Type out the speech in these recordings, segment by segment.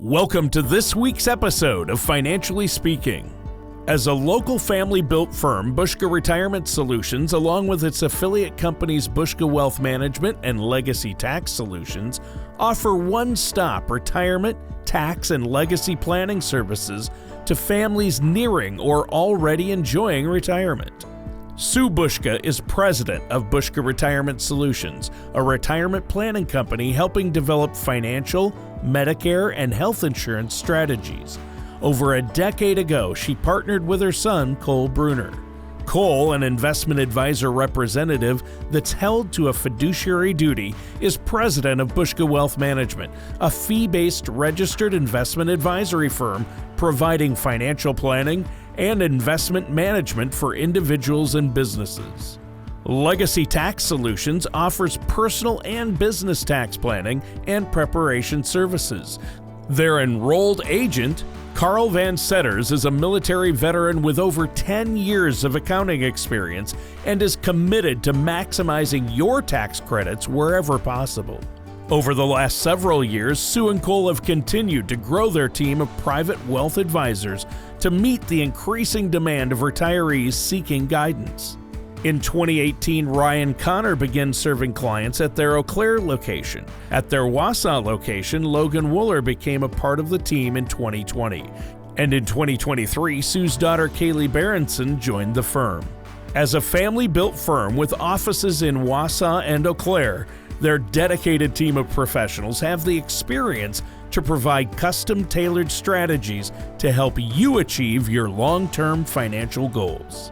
Welcome to this week's episode of Financially Speaking. As a local family-built firm, Buska Retirement Solutions, along with its affiliate companies Buska Wealth Management and Legacy Tax Solutions, offer one-stop retirement, tax, and legacy planning services to families nearing or already enjoying retirement. Sue Buska is president of Buska Retirement Solutions, a retirement planning company helping develop financial, Medicare, and health insurance strategies. Over a decade ago, she partnered with her son, Cole Bruner. Cole, an investment advisor representative that's held to a fiduciary duty, is president of Buska Wealth Management, a fee-based registered investment advisory firm providing financial planning and investment management for individuals and businesses. Legacy Tax Solutions offers personal and business tax planning and preparation services. Their enrolled agent, Carl Van Setters, is a military veteran with over 10 years of accounting experience and is committed to maximizing your tax credits wherever possible. Over the last several years, Sue and Cole have continued to grow their team of private wealth advisors to meet the increasing demand of retirees seeking guidance. In 2018, Ryan Connor began serving clients at their Eau Claire location. At their Wausau location, Logan Wooler became a part of the team in 2020. And in 2023, Sue's daughter Kaylee Berenson joined the firm. As a family-built firm with offices in Wausau and Eau Claire, their dedicated team of professionals have the experience to provide custom-tailored strategies to help you achieve your long-term financial goals.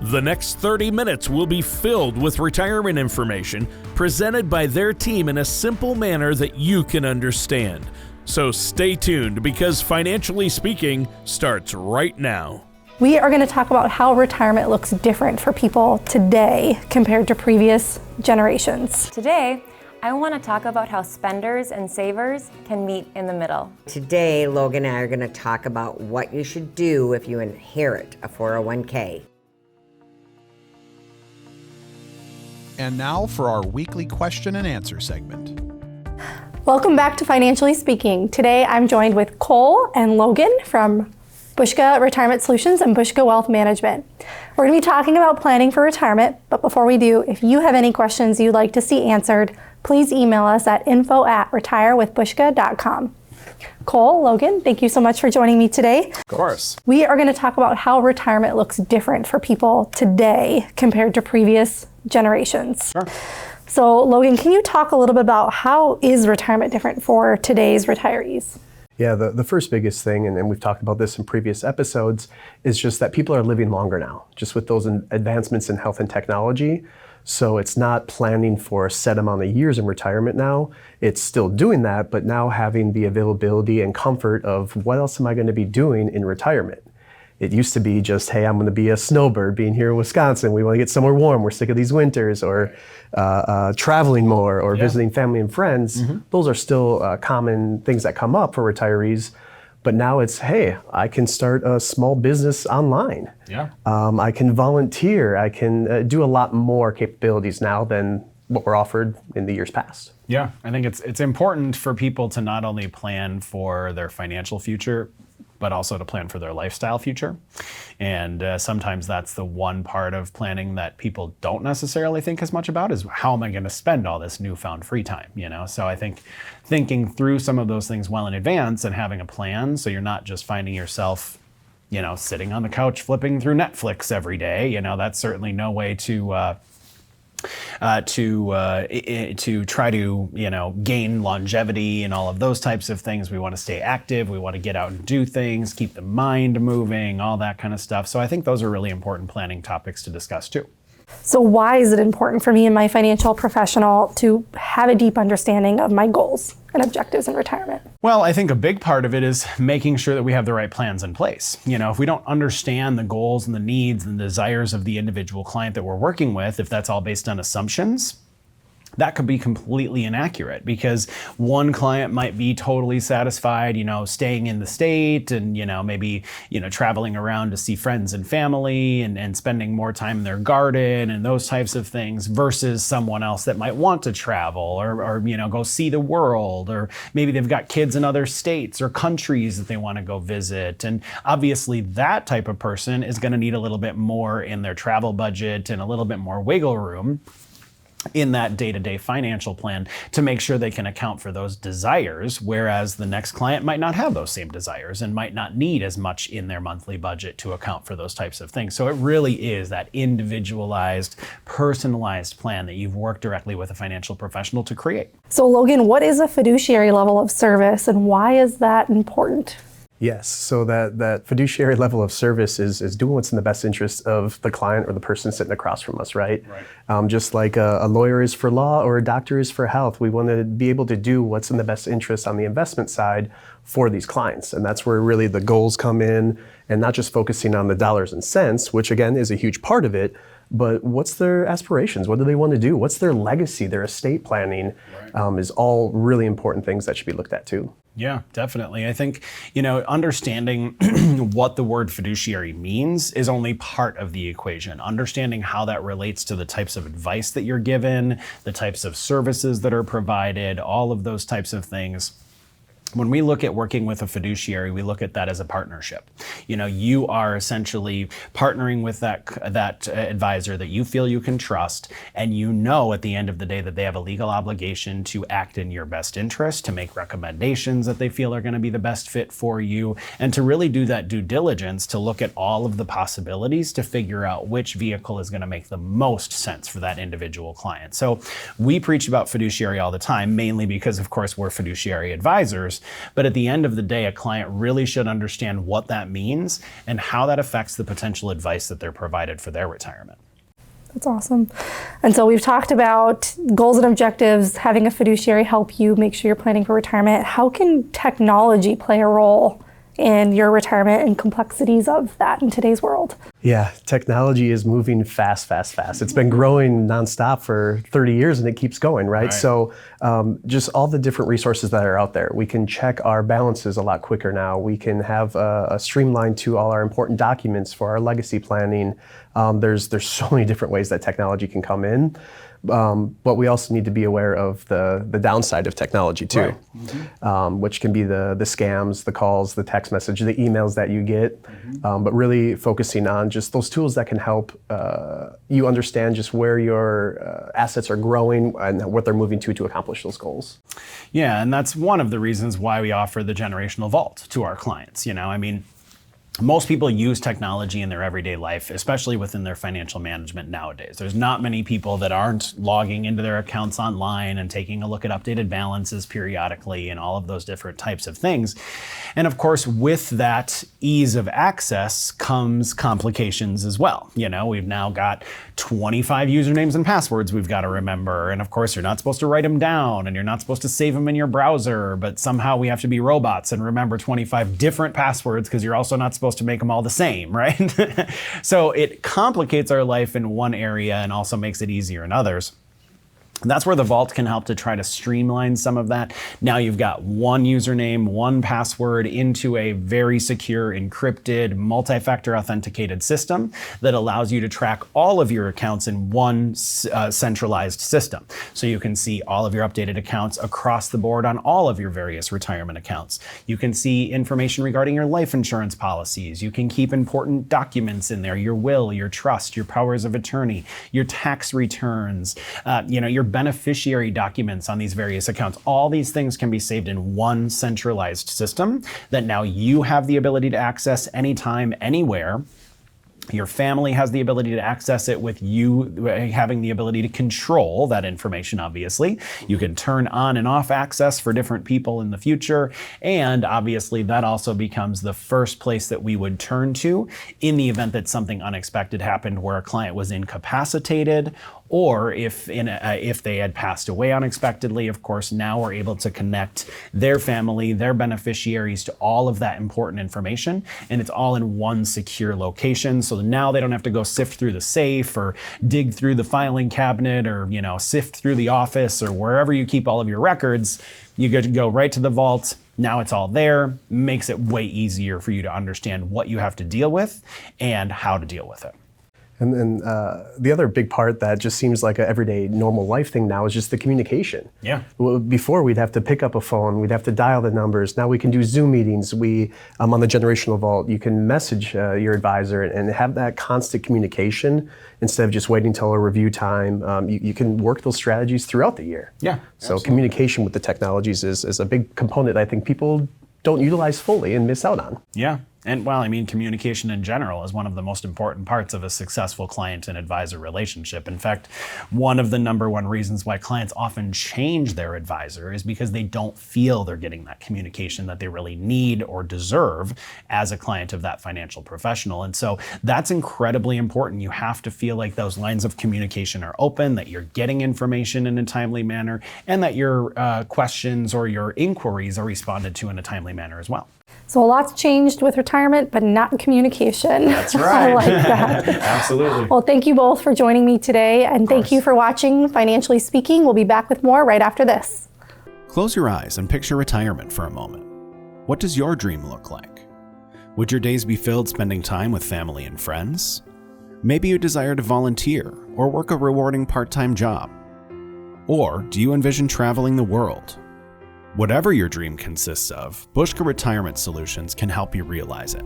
The next 30 minutes will be filled with retirement information presented by their team in a simple manner that you can understand. So stay tuned because Financially Speaking starts right now. We are going to talk about how retirement looks different for people today compared to previous generations. Today, I want to talk about how spenders and savers can meet in the middle. Today, Logan and I are going to talk about what you should do if you inherit a 401k. And now for our weekly question and answer segment. Welcome back to Financially Speaking. Today I'm joined with Cole and Logan from Buska Retirement Solutions and Buska Wealth Management. We're going to be talking about planning for retirement, but before we do, if you have any questions you'd like to see answered, please email us at info@retirewithbuska.com. Cole, Logan, thank you so much for joining me today. Of course. We are going to talk about how retirement looks different for people today compared to previous generations. Sure. So, Logan, can you talk a little bit about how is retirement different for today's retirees? Yeah, the first biggest thing, and we've talked about this in previous episodes, is just that people are living longer now, just with those advancements in health and technology. So it's not planning for a set amount of years in retirement now. It's still doing that, but now having the availability and comfort of what else am I going to be doing in retirement? It used to be just, hey, I'm going to be a snowbird being here in Wisconsin. We want to get somewhere warm. We're sick of these winters, or traveling more, or visiting family and friends. Mm-hmm. Those are still common things that come up for retirees. But now it's, hey, I can start a small business online. Yeah. I can volunteer. I can do a lot more capabilities now than what were offered in the years past. Yeah, I think it's important for people to not only plan for their financial future, but also to plan for their lifestyle future. And sometimes that's the one part of planning that people don't necessarily think as much about is how am I going to spend all this newfound free time, you know? So I think thinking through some of those things well in advance and having a plan so you're not just finding yourself, you know, sitting on the couch flipping through Netflix every day, you know, that's certainly no way to try to, you know, gain longevity and all of those types of things. We want to stay active. We want to get out and do things, keep the mind moving, all that kind of stuff. So I think those are really important planning topics to discuss too. So why is it important for me and my financial professional to have a deep understanding of my goals and objectives in retirement? Well, I think a big part of it is making sure that we have the right plans in place. You know, if we don't understand the goals and the needs and desires of the individual client that we're working with, if that's all based on assumptions, that could be completely inaccurate, because one client might be totally satisfied, staying in the state and, maybe, traveling around to see friends and family and spending more time in their garden and those types of things, versus someone else that might want to travel or go see the world, or maybe they've got kids in other states or countries that they want to go visit. And obviously that type of person is going to need a little bit more in their travel budget and a little bit more wiggle room in that day-to-day financial plan to make sure they can account for those desires, whereas the next client might not have those same desires and might not need as much in their monthly budget to account for those types of things. So it really is that individualized, personalized plan that you've worked directly with a financial professional to create. So Logan, what is a fiduciary level of service and why is that important? Yes, so that fiduciary level of service is doing what's in the best interest of the client or the person sitting across from us, right? Just like a lawyer is for law or a doctor is for health, we want to be able to do what's in the best interest on the investment side for these clients. And that's where really the goals come in, and not just focusing on the dollars and cents, which again is a huge part of it, but what's their aspirations? What do they want to do? What's their legacy? Their estate planning is all really important things that should be looked at too. Yeah, definitely. I think, understanding what the word fiduciary means is only part of the equation. Understanding how that relates to the types of advice that you're given, the types of services that are provided, all of those types of things. When we look at working with a fiduciary, we look at that as a partnership. You are essentially partnering with that advisor that you feel you can trust, and at the end of the day that they have a legal obligation to act in your best interest, to make recommendations that they feel are going to be the best fit for you, and to really do that due diligence to look at all of the possibilities to figure out which vehicle is going to make the most sense for that individual client. So we preach about fiduciary all the time, mainly because, of course, we're fiduciary advisors. But at the end of the day, a client really should understand what that means and how that affects the potential advice that they're provided for their retirement. That's awesome. And so we've talked about goals and objectives, having a fiduciary help you make sure you're planning for retirement. How can technology play a role in your retirement and complexities of that in today's world? Yeah, technology is moving fast. It's been growing nonstop for 30 years and it keeps going, right? So just all the different resources that are out there. We can check our balances a lot quicker now. We can have a streamline to all our important documents for our legacy planning. There's so many different ways that technology can come in. But we also need to be aware of the downside of technology too, which can be the scams, the calls, the text message, the emails that you get, but really focusing on just those tools that can help you understand just where your assets are growing and what they're moving to accomplish those goals. Yeah, and that's one of the reasons why we offer the generational vault to our clients. Most people use technology in their everyday life, especially within their financial management nowadays. There's not many people that aren't logging into their accounts online and taking a look at updated balances periodically and all of those different types of things. And of course, with that ease of access comes complications as well. We've now got 25 usernames and passwords we've got to remember. And of course, you're not supposed to write them down and you're not supposed to save them in your browser, but somehow we have to be robots and remember 25 different passwords because you're also not supposed to make them all the same, right? So it complicates our life in one area and also makes it easier in others. That's where the Vault can help to try to streamline some of that. Now you've got one username, one password into a very secure, encrypted, multi-factor authenticated system that allows you to track all of your accounts in one centralized system. So you can see all of your updated accounts across the board on all of your various retirement accounts. You can see information regarding your life insurance policies. You can keep important documents in there, your will, your trust, your powers of attorney, your tax returns, your beneficiary documents on these various accounts. All these things can be saved in one centralized system that now you have the ability to access anytime, anywhere. Your family has the ability to access it with you having the ability to control that information, obviously. You can turn on and off access for different people in the future. And obviously that also becomes the first place that we would turn to in the event that something unexpected happened where a client was incapacitated or if they had passed away unexpectedly, of course, now we're able to connect their family, their beneficiaries to all of that important information, and it's all in one secure location. So now they don't have to go sift through the safe or dig through the filing cabinet or, sift through the office or wherever you keep all of your records. You get to go right to the vault. Now it's all there, makes it way easier for you to understand what you have to deal with and how to deal with it. And then the other big part that just seems like an everyday normal life thing now is just the communication. Yeah. Well, before we'd have to pick up a phone, we'd have to dial the numbers. Now we can do Zoom meetings. On the Generational Vault, you can message your advisor and have that constant communication instead of just waiting till a review time. You can work those strategies throughout the year. Yeah. So absolutely. Communication with the technologies is a big component I think people don't utilize fully and miss out on. Yeah. And communication in general is one of the most important parts of a successful client and advisor relationship. In fact, one of the number one reasons why clients often change their advisor is because they don't feel they're getting that communication that they really need or deserve as a client of that financial professional. And so that's incredibly important. You have to feel like those lines of communication are open, that you're getting information in a timely manner, and that your questions or your inquiries are responded to in a timely manner as well. So a lot's changed with retirement, but not in communication. That's right. I like that. Absolutely. Well, thank you both for joining me today, and thank you for watching Financially Speaking. We'll be back with more right after this. Close your eyes and picture retirement for a moment. What does your dream look like? Would your days be filled spending time with family and friends? Maybe you desire to volunteer or work a rewarding part-time job. Or do you envision traveling the world? Whatever your dream consists of, Buska Retirement Solutions can help you realize it.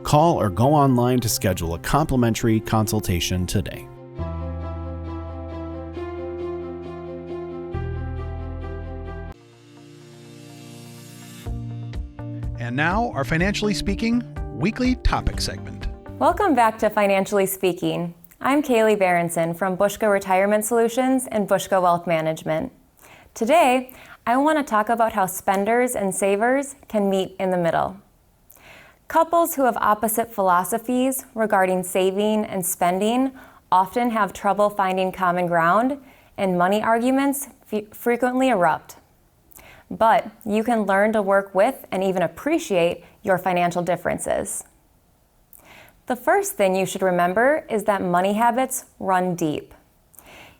Call or go online to schedule a complimentary consultation today. And now, our Financially Speaking weekly topic segment. Welcome back to Financially Speaking. I'm Kaylee Berenson from Buska Retirement Solutions and Buska Wealth Management. Today, I want to talk about how spenders and savers can meet in the middle. Couples who have opposite philosophies regarding saving and spending often have trouble finding common ground, and money arguments frequently erupt. But you can learn to work with and even appreciate your financial differences. The first thing you should remember is that money habits run deep.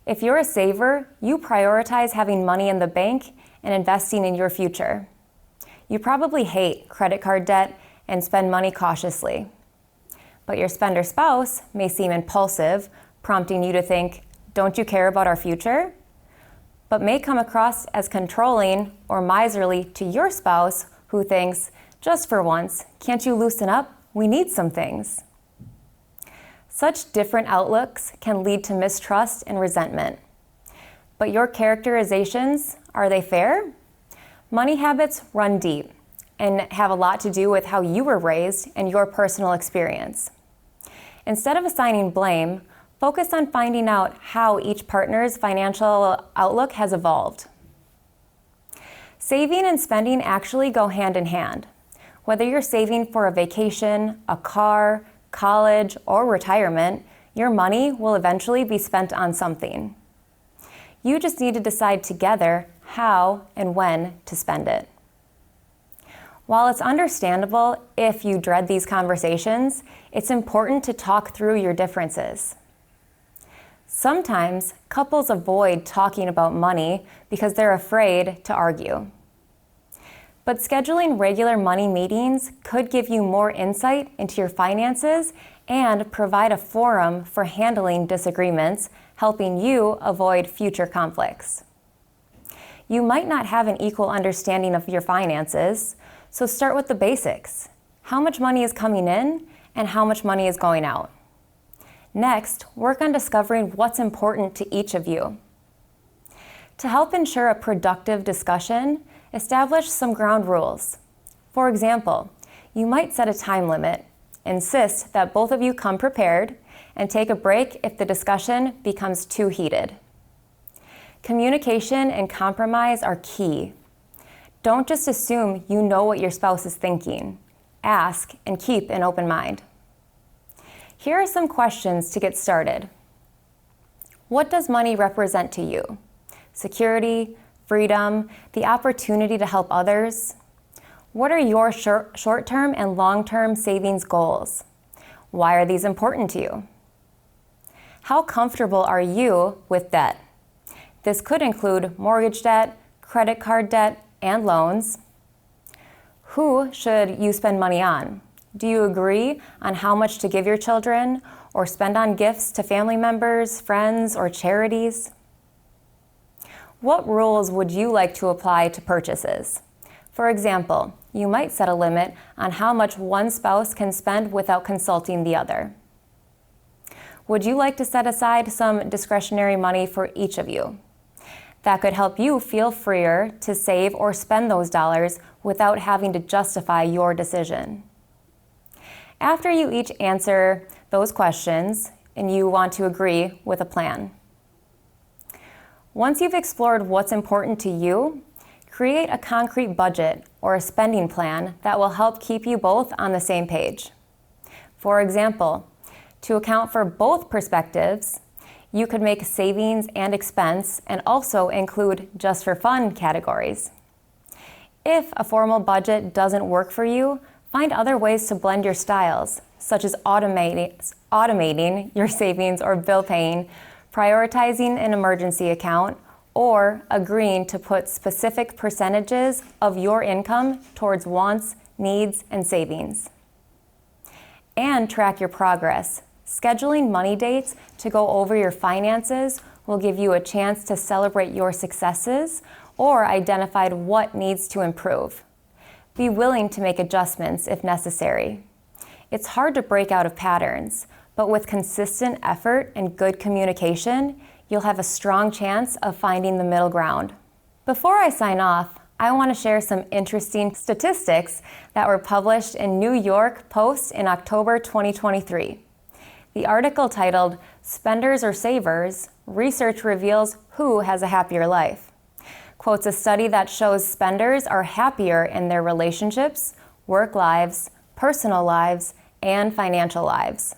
If you're a saver, you prioritize having money in the bank and investing in your future. You probably hate credit card debt and spend money cautiously. But your spender spouse may seem impulsive, prompting you to think, "Don't you care about our future?" But may come across as controlling or miserly to your spouse who thinks, "Just for once, can't you loosen up? We need some things." Such different outlooks can lead to mistrust and resentment. But your characterizations, are they fair? Money habits run deep and have a lot to do with how you were raised and your personal experience. Instead of assigning blame, focus on finding out how each partner's financial outlook has evolved. Saving and spending actually go hand in hand. Whether you're saving for a vacation, a car, college, or retirement, your money will eventually be spent on something. You just need to decide together how and when to spend it. While it's understandable if you dread these conversations, it's important to talk through your differences. Sometimes couples avoid talking about money because they're afraid to argue. But scheduling regular money meetings could give you more insight into your finances and provide a forum for handling disagreements, helping you avoid future conflicts. You might not have an equal understanding of your finances, so start with the basics. How much money is coming in and how much money is going out? Next, work on discovering what's important to each of you. To help ensure a productive discussion, establish some ground rules. For example, you might set a time limit, insist that both of you come prepared, and take a break if the discussion becomes too heated. Communication and compromise are key. Don't just assume you know what your spouse is thinking. Ask and keep an open mind. Here are some questions to get started. What does money represent to you? Security, freedom, the opportunity to help others? What are your short-term and long-term savings goals? Why are these important to you? How comfortable are you with debt? This could include mortgage debt, credit card debt, and loans. Who should you spend money on? Do you agree on how much to give your children or spend on gifts to family members, friends, or charities? What rules would you like to apply to purchases? For example, you might set a limit on how much one spouse can spend without consulting the other. Would you like to set aside some discretionary money for each of you? That could help you feel freer to save or spend those dollars without having to justify your decision. After you each answer those questions and you want to agree with a plan. Once you've explored what's important to you, create a concrete budget or a spending plan that will help keep you both on the same page. For example, to account for both perspectives, you could make savings and expense and also include just for fun categories. If a formal budget doesn't work for you, find other ways to blend your styles, such as automating your savings or bill paying, prioritizing an emergency account, or agreeing to put specific percentages of your income towards wants, needs, and savings. And track your progress. Scheduling money dates to go over your finances will give you a chance to celebrate your successes or identify what needs to improve. Be willing to make adjustments if necessary. It's hard to break out of patterns, but with consistent effort and good communication, you'll have a strong chance of finding the middle ground. Before I sign off, I want to share some interesting statistics that were published in New York Post in October 2023. The article titled, "Spenders or Savers? Research Reveals Who Has a Happier Life," quotes a study that shows spenders are happier in their relationships, work lives, personal lives, and financial lives.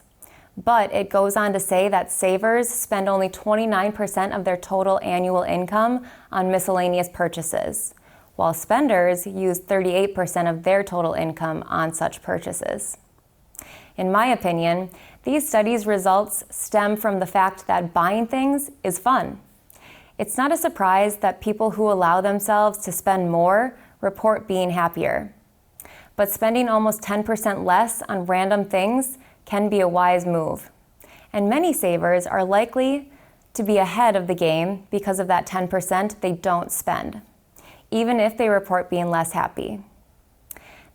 But it goes on to say that savers spend only 29% of their total annual income on miscellaneous purchases, while spenders use 38% of their total income on such purchases. In my opinion, these studies' results stem from the fact that buying things is fun. It's not a surprise that people who allow themselves to spend more report being happier. But spending almost 10% less on random things can be a wise move. And many savers are likely to be ahead of the game because of that 10% they don't spend, even if they report being less happy.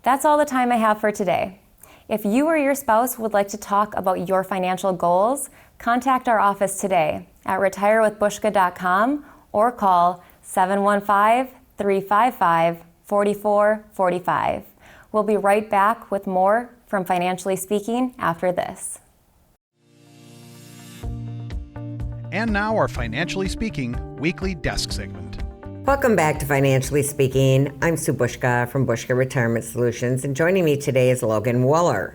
That's all the time I have for today. If you or your spouse would like to talk about your financial goals, contact our office today at retirewithbuska.com or call 715-355-4445. We'll be right back with more from Financially Speaking after this. And now our Financially Speaking weekly desk segment. Welcome back to Financially Speaking. I'm Sue Buska from Buska Retirement Solutions, and joining me today is Logan Wooler.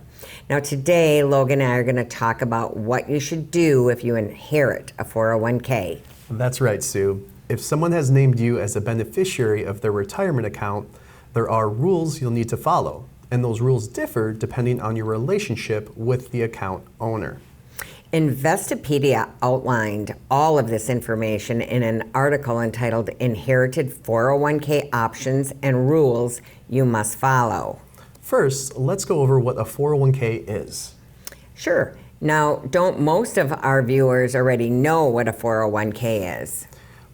Now today, Logan and I are going to talk about what you should do if you inherit a 401k. That's right, Sue. If someone has named you as a beneficiary of their retirement account, there are rules you'll need to follow, and those rules differ depending on your relationship with the account owner. Investopedia outlined all of this information in an article entitled Inherited 401k Options and Rules You Must Follow. First, let's go over what a 401k is. Sure. Now, don't most of our viewers already know what a 401k is?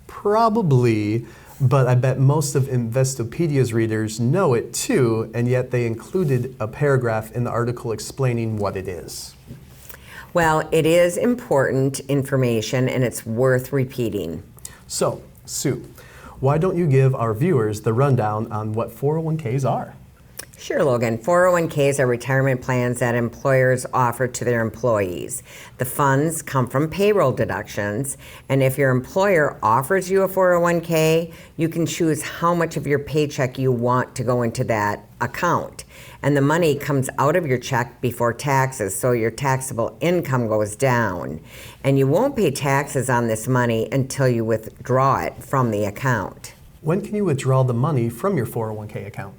Probably, but I bet most of Investopedia's readers know it too, and yet they included a paragraph in the article explaining what it is. Well, it is important information and it's worth repeating. So, Sue, why don't you give our viewers the rundown on what 401ks are? Sure, Logan. 401ks are retirement plans that employers offer to their employees. The funds come from payroll deductions, and if your employer offers you a 401k, you can choose how much of your paycheck you want to go into that account. And the money comes out of your check before taxes, so your taxable income goes down. And you won't pay taxes on this money until you withdraw it from the account. When can you withdraw the money from your 401k account?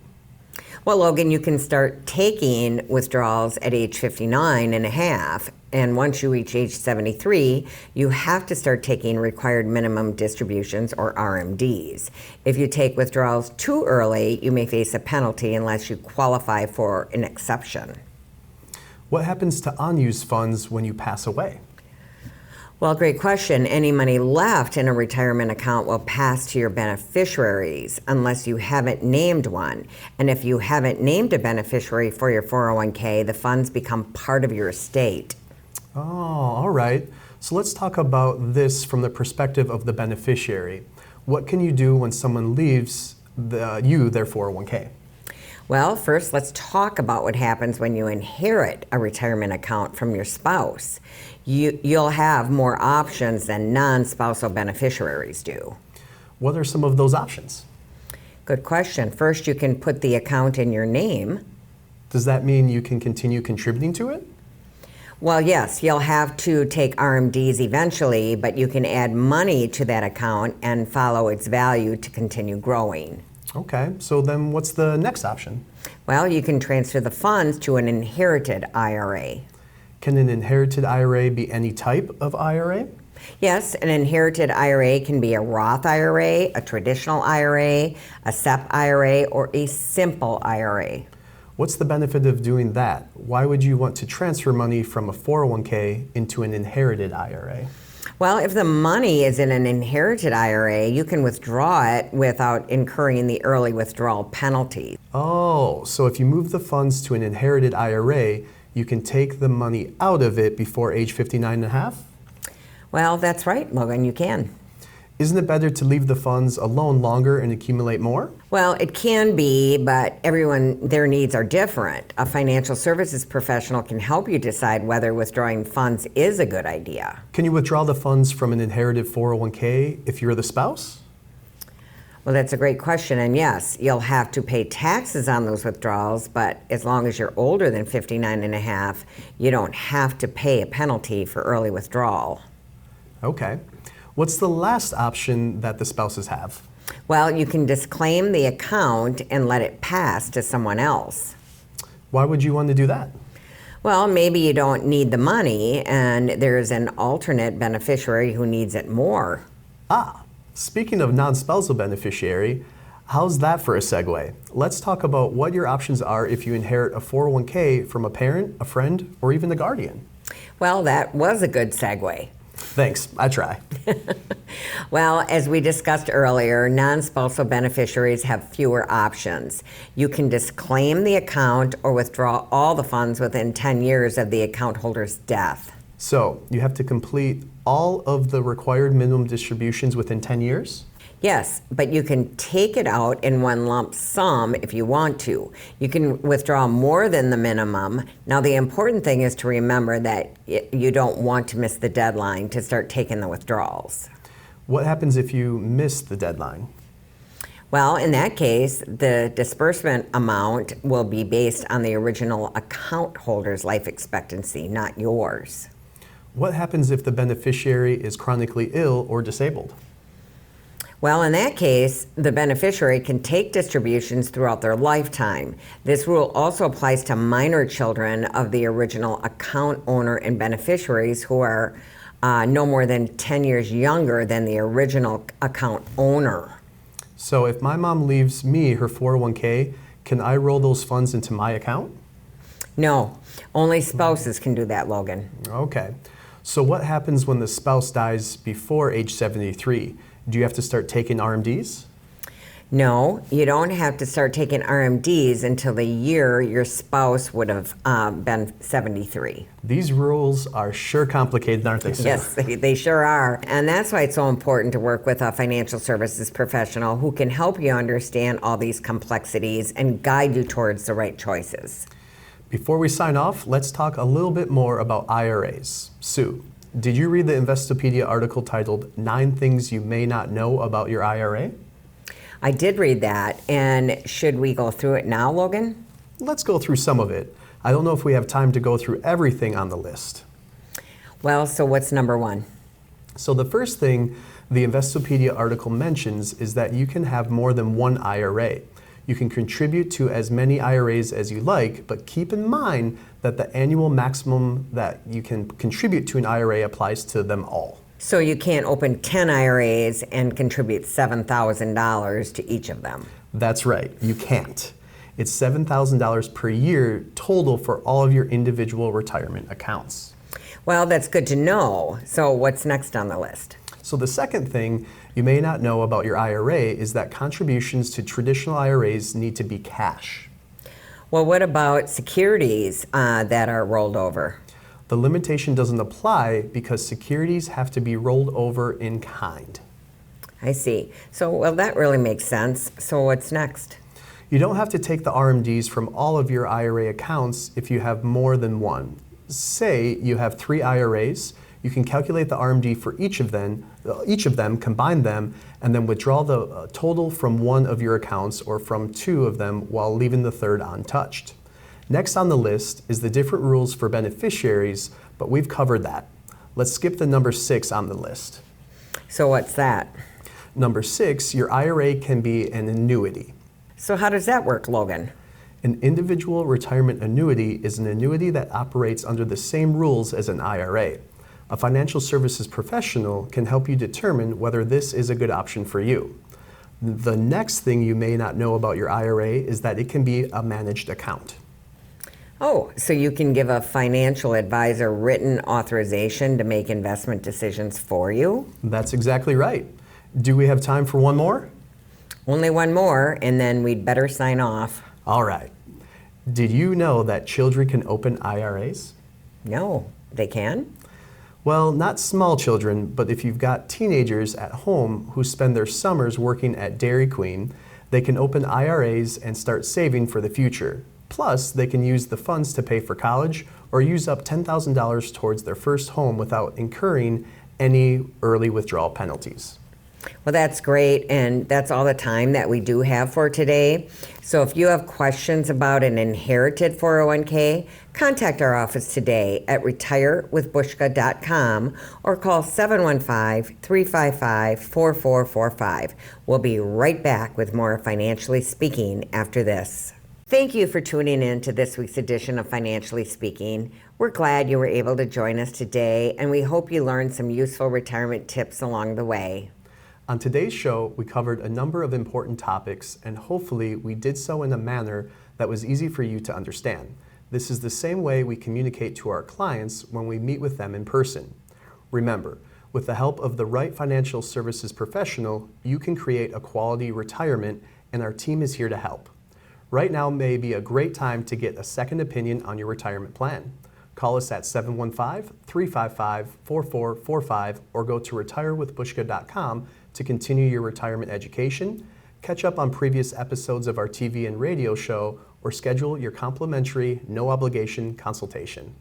Well, Logan, you can start taking withdrawals at age 59 and a half. And once you reach age 73, you have to start taking required minimum distributions, or RMDs. If you take withdrawals too early, you may face a penalty unless you qualify for an exception. What happens to unused funds when you pass away? Well, great question. Any money left in a retirement account will pass to your beneficiaries unless you haven't named one. And if you haven't named a beneficiary for your 401k, the funds become part of your estate. Oh, all right. So let's talk about this from the perspective of the beneficiary. What can you do when someone leaves their 401k? Well, first, let's talk about what happens when you inherit a retirement account from your spouse. You'll have more options than non-spousal beneficiaries do. What are some of those options? Good question. First, you can put the account in your name. Does that mean you can continue contributing to it? Well, yes, you'll have to take RMDs eventually, but you can add money to that account and follow its value to continue growing. Okay, so then what's the next option? Well, you can transfer the funds to an inherited IRA. Can an inherited IRA be any type of IRA? Yes, an inherited IRA can be a Roth IRA, a traditional IRA, a SEP IRA, or a simple IRA. What's the benefit of doing that? Why would you want to transfer money from a 401k into an inherited IRA? Well, if the money is in an inherited IRA, you can withdraw it without incurring the early withdrawal penalty. Oh, so if you move the funds to an inherited IRA, you can take the money out of it before age 59 and a half? Well, that's right, Logan, you can. Isn't it better to leave the funds alone longer and accumulate more? Well, it can be, but their needs are different. A financial services professional can help you decide whether withdrawing funds is a good idea. Can you withdraw the funds from an inherited 401k if you're the spouse? Well, that's a great question, and yes, you'll have to pay taxes on those withdrawals, but as long as you're older than 59 and a half, you don't have to pay a penalty for early withdrawal. Okay. What's the last option that the spouses have? Well, you can disclaim the account and let it pass to someone else. Why would you want to do that? Well, maybe you don't need the money and there's an alternate beneficiary who needs it more. Speaking of non-spousal beneficiary, how's that for a segue? Let's talk about what your options are if you inherit a 401k from a parent, a friend, or even a guardian. Well, that was a good segue. Thanks, I try. Well, as we discussed earlier, non-spousal beneficiaries have fewer options. You can disclaim the account or withdraw all the funds within 10 years of the account holder's death. So, you have to complete all of the required minimum distributions within 10 years? Yes, but you can take it out in one lump sum if you want to. You can withdraw more than the minimum. Now, the important thing is to remember that you don't want to miss the deadline to start taking the withdrawals. What happens if you miss the deadline? Well, in that case, the disbursement amount will be based on the original account holder's life expectancy, not yours. What happens if the beneficiary is chronically ill or disabled? Well, in that case, the beneficiary can take distributions throughout their lifetime. This rule also applies to minor children of the original account owner and beneficiaries who are no more than 10 years younger than the original account owner. So if my mom leaves me her 401k, can I roll those funds into my account? No, only spouses can do that, Logan. Okay. So what happens when the spouse dies before age 73? Do you have to start taking RMDs? No, you don't have to start taking RMDs until the year your spouse would have been 73. These rules are sure complicated, aren't they, Sue? Yes, they sure are. And that's why it's so important to work with a financial services professional who can help you understand all these complexities and guide you towards the right choices. Before we sign off, let's talk a little bit more about IRAs. Sue, did you read the Investopedia article titled 9 Things You May Not Know About Your IRA? I did read that, and should we go through it now, Logan? Let's go through some of it. I don't know if we have time to go through everything on the list. Well, so what's number 1? So the first thing the Investopedia article mentions is that you can have more than one IRA. You can contribute to as many IRAs as you like, but keep in mind that the annual maximum that you can contribute to an IRA applies to them all. So you can't open 10 IRAs and contribute $7,000 to each of them. That's right, you can't. It's $7,000 per year total for all of your individual retirement accounts. Well, that's good to know. So what's next on the list? So the second thing you may not know about your IRA is that contributions to traditional IRAs need to be cash. Well, what about securities that are rolled over? The limitation doesn't apply because securities have to be rolled over in kind. I see. So, well, that really makes sense. So what's next? You don't have to take the RMDs from all of your IRA accounts if you have more than one. Say you have 3 IRAs, you can calculate the RMD for each of them, combine them, and then withdraw the total from one of your accounts or from 2 of them while leaving the third untouched. Next on the list is the different rules for beneficiaries, but we've covered that. Let's skip the number 6 on the list. So what's that? Number 6, your IRA can be an annuity. So how does that work, Logan? An individual retirement annuity is an annuity that operates under the same rules as an IRA. A financial services professional can help you determine whether this is a good option for you. The next thing you may not know about your IRA is that it can be a managed account. Oh, so you can give a financial advisor written authorization to make investment decisions for you? That's exactly right. Do we have time for one more? Only one more, and then we'd better sign off. All right. Did you know that children can open IRAs? No, they can? Well, not small children, but if you've got teenagers at home who spend their summers working at Dairy Queen, they can open IRAs and start saving for the future. Plus, they can use the funds to pay for college or use up $10,000 towards their first home without incurring any early withdrawal penalties. Well, that's great, and that's all the time that we do have for today. So if you have questions about an inherited 401k, contact our office today at retirewithbuska.com or call 715-355-4445. We'll be right back with more Financially Speaking after this. Thank you for tuning in to this week's edition of Financially Speaking. We're glad you were able to join us today, and we hope you learned some useful retirement tips along the way. On today's show, we covered a number of important topics, and hopefully we did so in a manner that was easy for you to understand. This is the same way we communicate to our clients when we meet with them in person. Remember, with the help of the right financial services professional, you can create a quality retirement, and our team is here to help. Right now may be a great time to get a second opinion on your retirement plan. Call us at 715-355-4445 or go to retirewithbuska.com to continue your retirement education, catch up on previous episodes of our TV and radio show, or schedule your complimentary, no-obligation consultation.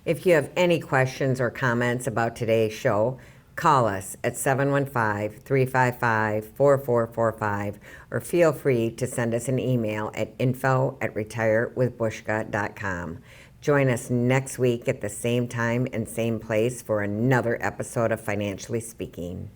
If you have any questions or comments about today's show, call us at 715-355-4445 or feel free to send us an email at info@retirewithbuska.com. Join us next week at the same time and same place for another episode of Financially Speaking.